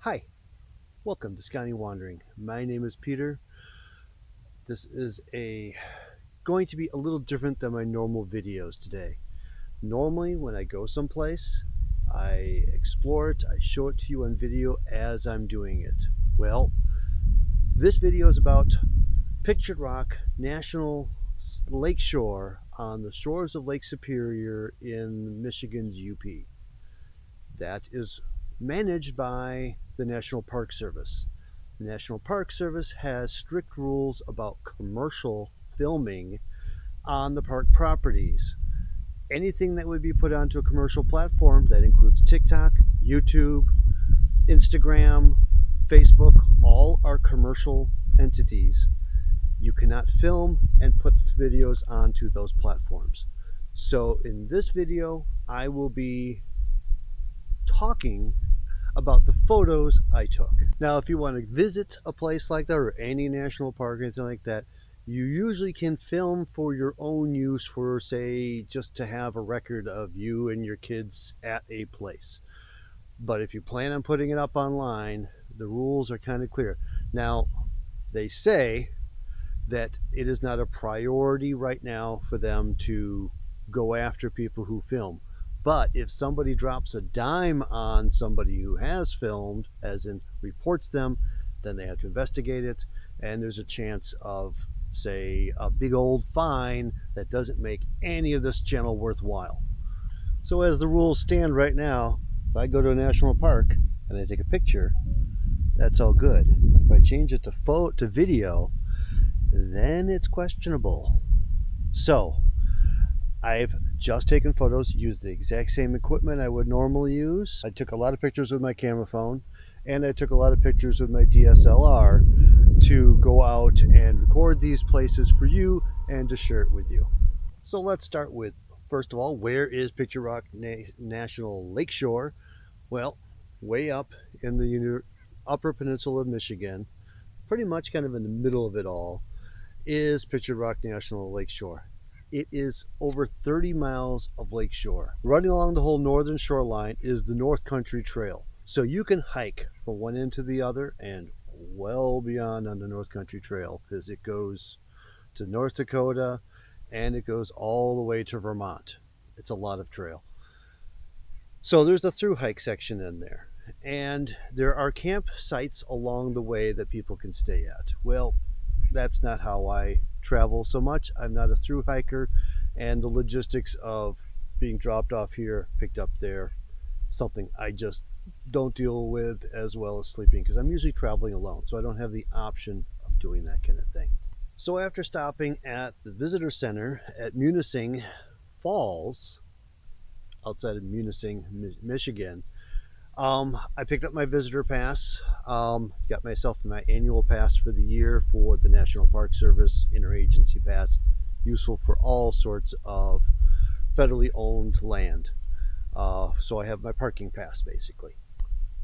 Hi, welcome to Scotty Wandering. My name is Peter. This is going to be a little different than my normal videos today. Normally, when I go someplace, I explore it, I show it to you on video as I'm doing it. Well, this video is about Pictured Rock National Lakeshore on the shores of Lake Superior in Michigan's UP. That is managed by the National Park Service. The National Park Service has strict rules about commercial filming on the park properties. Anything that would be put onto a commercial platform, that includes TikTok, YouTube, Instagram, Facebook, all are commercial entities. You cannot film and put videos onto those platforms. So in this video, I will be talking about the photos I took. Now, if you want to visit a place like that or any national park or anything like that, you usually can film for your own use, for say just to have a record of you and your kids at a place. But if you plan on putting it up online, the rules are kind of clear. Now, they say that it is not a priority right now for them to go after people who film. But if somebody drops a dime on somebody who has filmed, as in reports them, then they have to investigate it, and there's a chance of, say, a big old fine that doesn't make any of this channel worthwhile. So as the rules stand right now, if I go to a national park and I take a picture, that's all good. If I change it to video, then it's questionable. So I've just taken photos, used the exact same equipment I would normally use. I took a lot of pictures with my camera phone, and I took a lot of pictures with my DSLR to go out and record these places for you and to share it with you. So let's start with, first of all, where is Pictured Rock National Lakeshore? Well, way up in the upper peninsula of Michigan, pretty much kind of in the middle of it all, is Pictured Rock National Lakeshore. It is over 30 miles of lakeshore. Running along the whole northern shoreline is the North Country Trail. So you can hike from one end to the other and well beyond on the North Country Trail, because it goes to North Dakota and it goes all the way to Vermont. It's a lot of trail. So there's a through hike section in there. And there are campsites along the way that people can stay at. Well, that's not how I travel so much. I'm not a through hiker, and the logistics of being dropped off here, picked up there, something I just don't deal with, as well as sleeping, because I'm usually traveling alone, so I don't have the option of doing that kind of thing. So after stopping at the visitor center at Munising Falls, outside of Munising, Michigan, I picked up my visitor pass, got myself my annual pass for the year for the National Park Service, interagency pass, useful for all sorts of federally owned land. So I have my parking pass, basically.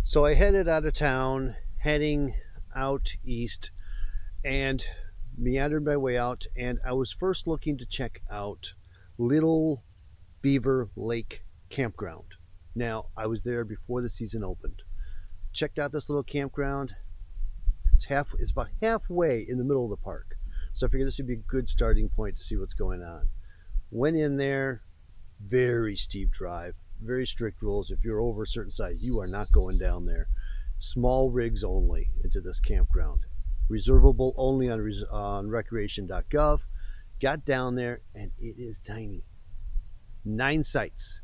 So I headed out of town, heading out east, and meandered my way out, and I was first looking to check out Little Beaver Lake Campground. Now, I was there before the season opened. Checked out this little campground. It's about halfway in the middle of the park. So I figured this would be a good starting point to see what's going on. Went in there, very steep drive, very strict rules. If you're over a certain size, you are not going down there. Small rigs only into this campground. Reservable only on recreation.gov. Got down there, and it is tiny. 9 sites.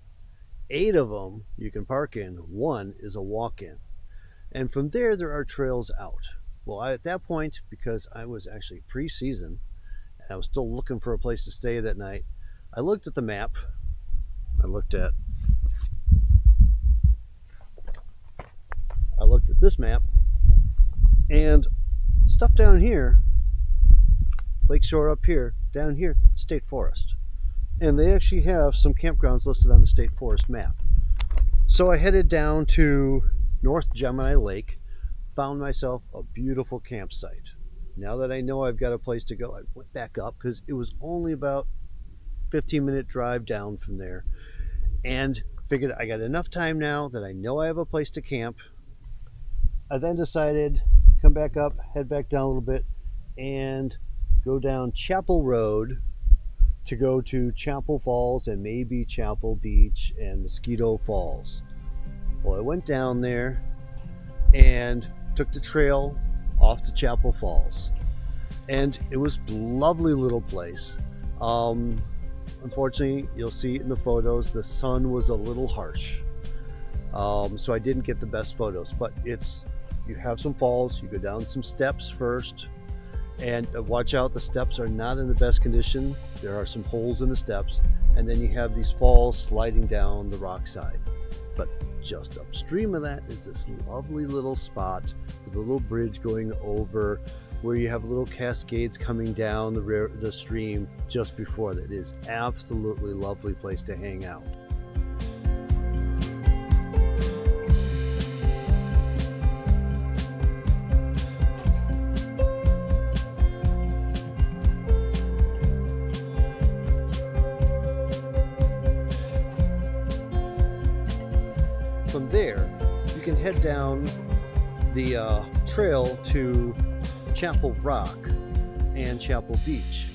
8 of them you can park in, 1 is a walk-in. And from there are trails out. Well, at that point, because I was actually pre-season, and I was still looking for a place to stay that night, I looked at the map. I looked at this map, and stuff down here, lakeshore up here, down here, state forest. And they actually have some campgrounds listed on the state forest map. So I headed down to North Gemini Lake, found myself a beautiful campsite. Now that I know I've got a place to go, I went back up because it was only about 15-minute drive down from there, and figured I got enough time now that I know I have a place to camp. I then decided come back up, head back down a little bit, and go down Chapel Road to go to Chapel Falls and maybe Chapel Beach and Mosquito Falls. Well, I went down there and took the trail off to Chapel Falls, and it was a lovely little place. Unfortunately, you'll see it in the photos, the sun was a little harsh, so I didn't get the best photos, but you have some falls, you go down some steps first, and watch out, the steps are not in the best condition. There are some holes in the steps, and then you have these falls sliding down the rock side. But just upstream of that is this lovely little spot with a little bridge going over, where you have little cascades coming down the stream just before that. It is absolutely lovely place to hang out. From there, you can head down the trail to Chapel Rock and Chapel Beach.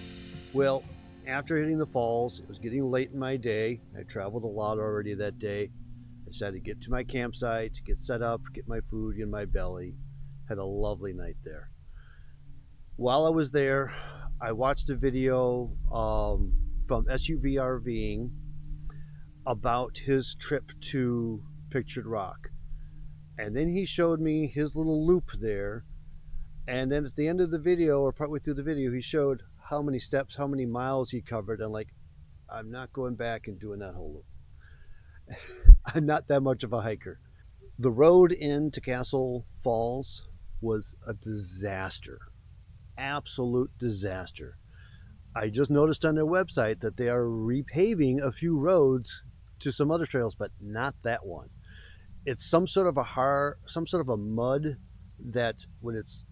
Well, after hitting the falls, it was getting late in my day. I traveled a lot already that day. I decided to get to my campsite, get set up, get my food in my belly. Had a lovely night there. While I was there, I watched a video from SUV RVing about his trip to Pictured Rock, and then he showed me his little loop there, and then at the end of the video, or partway through the video, he showed how many steps, how many miles he covered, and like, I'm not going back and doing that whole loop. I'm not that much of a hiker. The road into Castle Falls was a disaster, absolute disaster. I just noticed on their website that they are repaving a few roads to some other trails, but not that one. It's some sort of a mud that when it's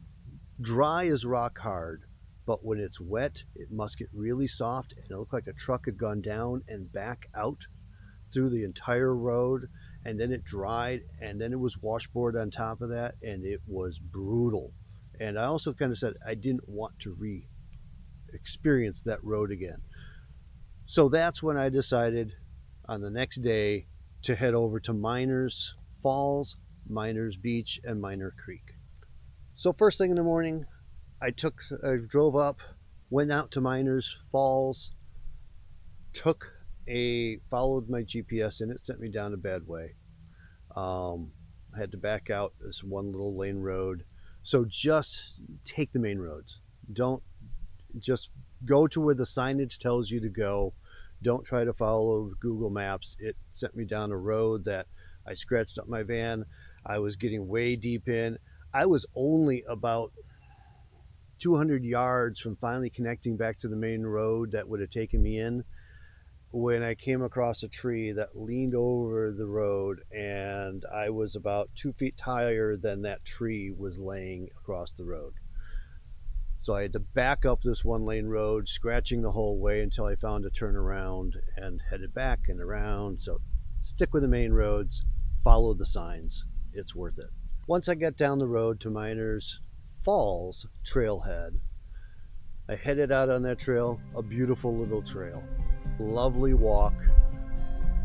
dry is rock hard, but when it's wet, it must get really soft, and it looked like a truck had gone down and back out through the entire road, and then it dried, and then it was washboard on top of that, and it was brutal. And I also kind of said I didn't want to experience that road again. So that's when I decided on the next day to head over to Miners Falls, Miners Beach, and Miner Creek. So first thing in the morning, I drove up, went out to Miners Falls, followed my GPS, and it sent me down a bad way. I had to back out this one little lane road. So just take the main roads. Don't just go to where the signage tells you to go. Don't try to follow Google Maps. It sent me down a road that I scratched up my van. I was getting way deep in. I was only about 200 yards from finally connecting back to the main road that would have taken me in, when I came across a tree that leaned over the road, and I was about 2 feet higher than that tree was laying across the road. So I had to back up this one lane road, scratching the whole way until I found a turnaround and headed back and around. So stick with the main roads, follow the signs. It's worth it. Once I got down the road to Miners Falls trailhead, I headed out on that trail, a beautiful little trail. Lovely walk,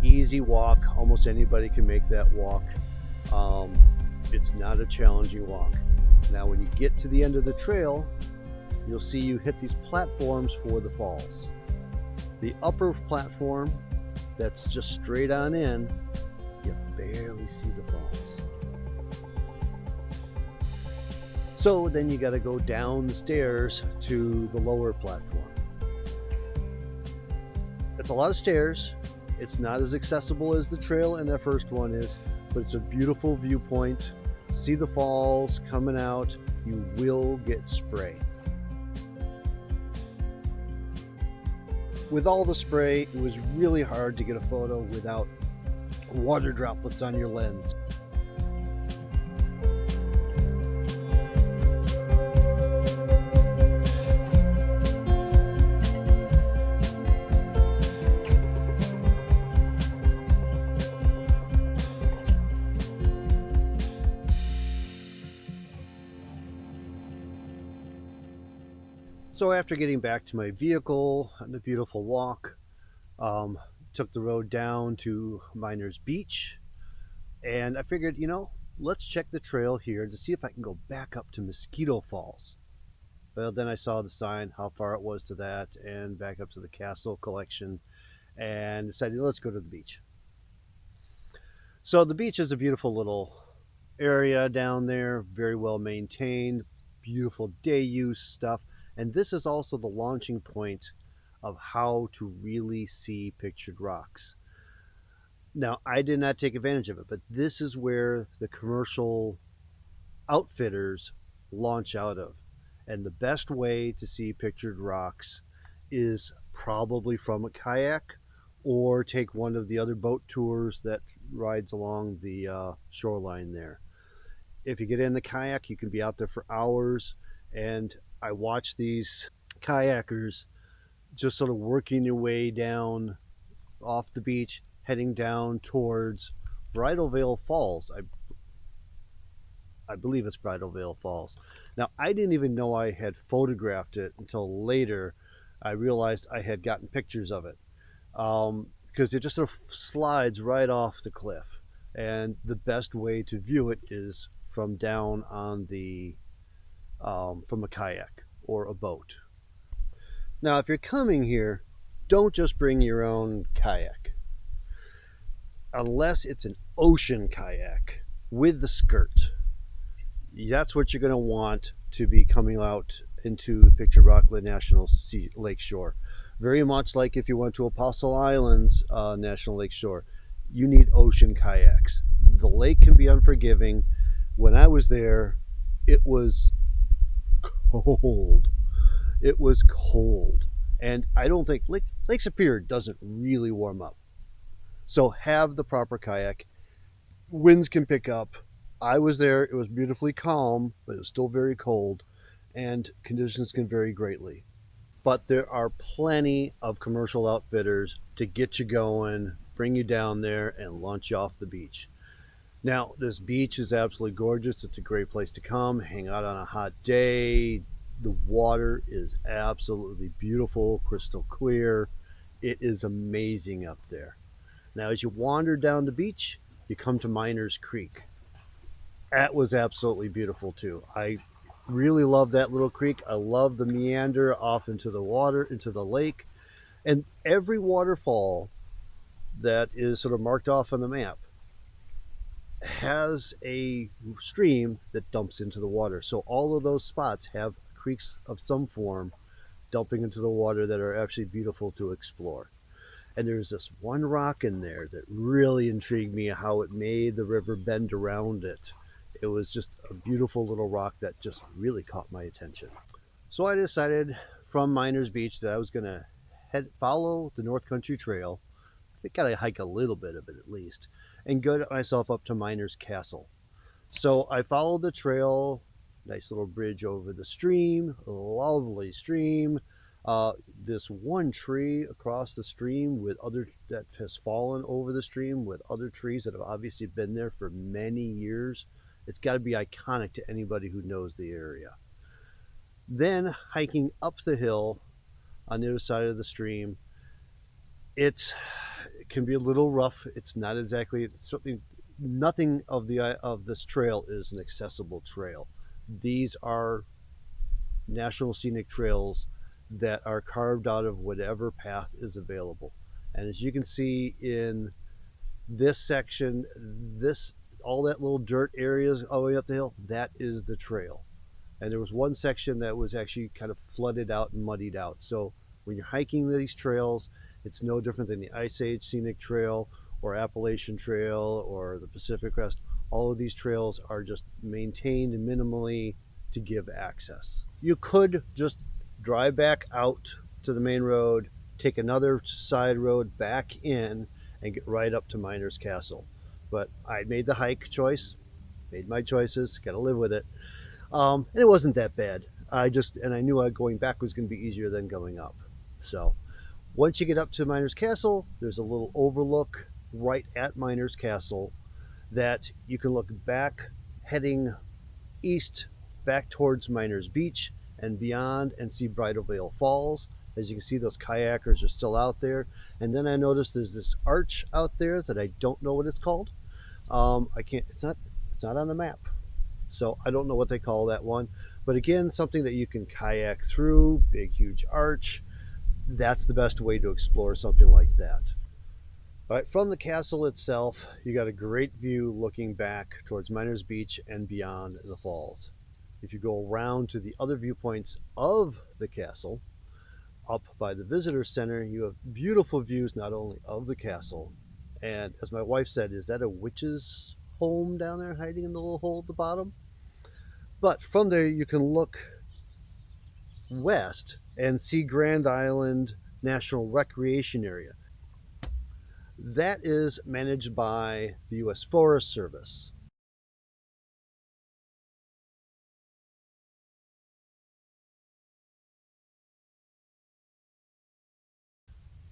easy walk. Almost anybody can make that walk. It's not a challenging walk. Now when you get to the end of the trail, you'll see you hit these platforms for the falls. The upper platform that's just straight on in, you barely see the falls. So then you got to go down the stairs to the lower platform. It's a lot of stairs. It's not as accessible as the trail in that first one is, but it's a beautiful viewpoint. See the falls coming out. You will get spray. With all the spray, it was really hard to get a photo without water droplets on your lens. So after getting back to my vehicle on the beautiful walk, um, took the road down to Miners Beach, and I figured, let's check the trail here to see if I can go back up to Mosquito Falls. Well, then I saw the sign, how far it was to that, and back up to the Castle Collection, and decided, let's go to the beach. So the beach is a beautiful little area down there, very well maintained, beautiful day use stuff. And this is also the launching point of how to really see pictured rocks. Now, I did not take advantage of it, but this is where the commercial outfitters launch out of. And the best way to see pictured rocks is probably from a kayak or take one of the other boat tours that rides along the shoreline there. If you get in the kayak, you can be out there for hours. And I watch these kayakers just sort of working their way down off the beach, heading down towards Bridal Veil Falls. I believe it's Bridal Veil Falls. Now, I didn't even know I had photographed it until later. I realized I had gotten pictures of it because it just sort of slides right off the cliff. And the best way to view it is from down on the from a kayak or a boat. Now, if you're coming here, don't just bring your own kayak, unless it's an ocean kayak with the skirt. That's what you're going to want to be coming out into the Pictured Rocks National Lakeshore. Very much like if you went to Apostle Islands National Lakeshore, you need ocean kayaks. The lake can be unforgiving. When I was there, it was cold. It was cold. And I don't think Lake Superior doesn't really warm up. So have the proper kayak. Winds can pick up. I was there. It was beautifully calm, but it was still very cold, and conditions can vary greatly. But there are plenty of commercial outfitters to get you going, bring you down there, and launch you off the beach. Now, this beach is absolutely gorgeous. It's a great place to come, hang out on a hot day. The water is absolutely beautiful, crystal clear. It is amazing up there. Now, as you wander down the beach, you come to Miners Creek. That was absolutely beautiful too. I really love that little creek. I love the meander off into the water, into the lake. And every waterfall that is sort of marked off on the map has a stream that dumps into the water. So all of those spots have creeks of some form dumping into the water that are actually beautiful to explore. And there's this one rock in there that really intrigued me, how it made the river bend around it. It was just a beautiful little rock that just really caught my attention. So I decided from Miners Beach that I was going to follow the North Country Trail. I got to hike a little bit of it at least, and get myself up to Miners Castle. So I followed the trail, nice little bridge over the stream, a lovely stream. This one tree across the stream that has fallen over the stream with other trees that have obviously been there for many years. It's got to be iconic to anybody who knows the area. Then hiking up the hill on the other side of the stream, it can be a little rough. It's not exactly, certainly nothing of this trail is an accessible trail. These are national scenic trails that are carved out of whatever path is available. And as you can see in this section, all that little dirt areas all the way up the hill, that is the trail. And there was one section that was actually kind of flooded out and muddied out. So when you're hiking these trails, it's no different than the Ice Age Scenic Trail or Appalachian Trail or the Pacific Crest. All of these trails are just maintained minimally to give access. You could just drive back out to the main road, take another side road back in, and get right up to Miners Castle. But I made the hike choice, made my choices, got to live with it. And it wasn't that bad. I knew going back was going to be easier than going up. So once you get up to Miners Castle, there's a little overlook right at Miners Castle that you can look back, heading east, back towards Miners Beach, and beyond and see Bridal Veil Falls. As you can see, those kayakers are still out there. And then I noticed there's this arch out there that I don't know what it's called. I can't, it's not on the map. So I don't know what they call that one. But again, something that you can kayak through, big, huge arch. That's the best way to explore something like that. All right, from the castle itself, you got a great view looking back towards Miners Beach and beyond the falls. If you go around to the other viewpoints of the castle, up by the visitor center, you have beautiful views not only of the castle, and as my wife said, is that a witch's home down there hiding in the little hole at the bottom? But from there you can look west and see Grand Island National Recreation Area. That is managed by the U.S. Forest Service.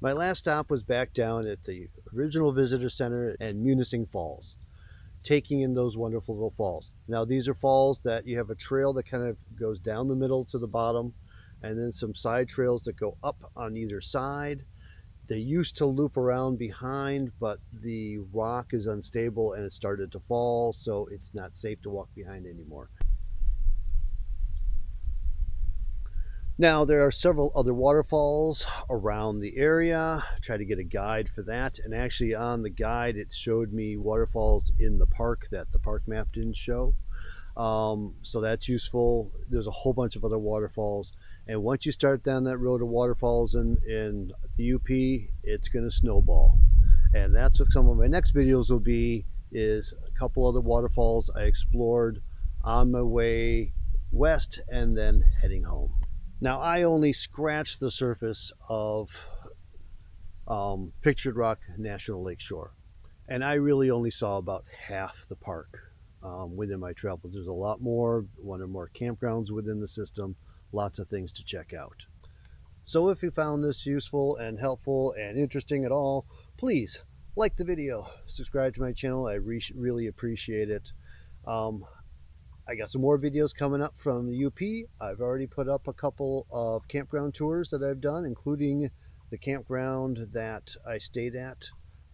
My last stop was back down at the original visitor center and Munising Falls, taking in those wonderful little falls. Now these are falls that you have a trail that kind of goes down the middle to the bottom, and then some side trails that go up on either side. They used to loop around behind, but the rock is unstable and it started to fall, so it's not safe to walk behind anymore. Now there are several other waterfalls around the area. Try to get a guide for that, and actually on the guide it showed me waterfalls in the park that the park map didn't show. So that's useful. There's a whole bunch of other waterfalls, and once you start down that road of waterfalls in the UP, it's going to snowball. And that's what some of my next videos will be, is a couple other waterfalls I explored on my way west and then heading home. Now I only scratched the surface of Pictured Rock National Lakeshore, and I really only saw about half the park within my travels. There's a lot more, one or more campgrounds within the system, lots of things to check out. So if you found this useful and helpful and interesting at all, please like the video, subscribe to my channel. I really appreciate it. I got some more videos coming up from the UP. I've already put up a couple of campground tours that I've done, including the campground that I stayed at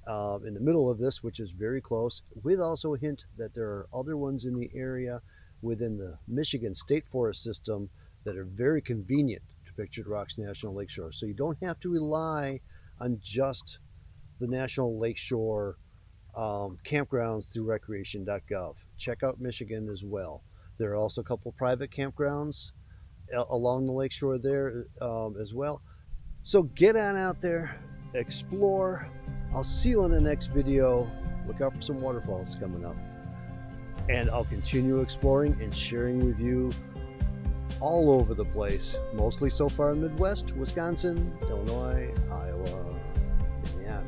in the middle of this, which is very close, with also a hint that there are other ones in the area within the Michigan State Forest System that are very convenient to Pictured Rocks National Lakeshore. So you don't have to rely on just the National Lakeshore campgrounds through recreation.gov. Check out Michigan as well. There are also a couple private campgrounds along the lakeshore there as well. So get on out there, explore. I'll see you on the next video. Look out for some waterfalls coming up. And I'll continue exploring and sharing with you all over the place, mostly so far in Midwest, Wisconsin, Illinois, Iowa,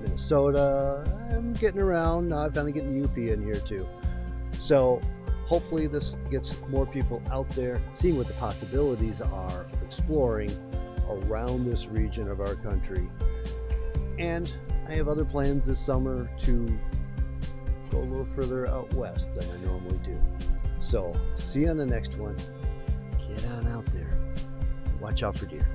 Minnesota. I'm getting around. Now I'm finally getting the UP in here too. So hopefully this gets more people out there seeing what the possibilities are of exploring around this region of our country. And I have other plans this summer to go a little further out west than I normally do. So see you on the next one. Get on out there. Watch out for deer.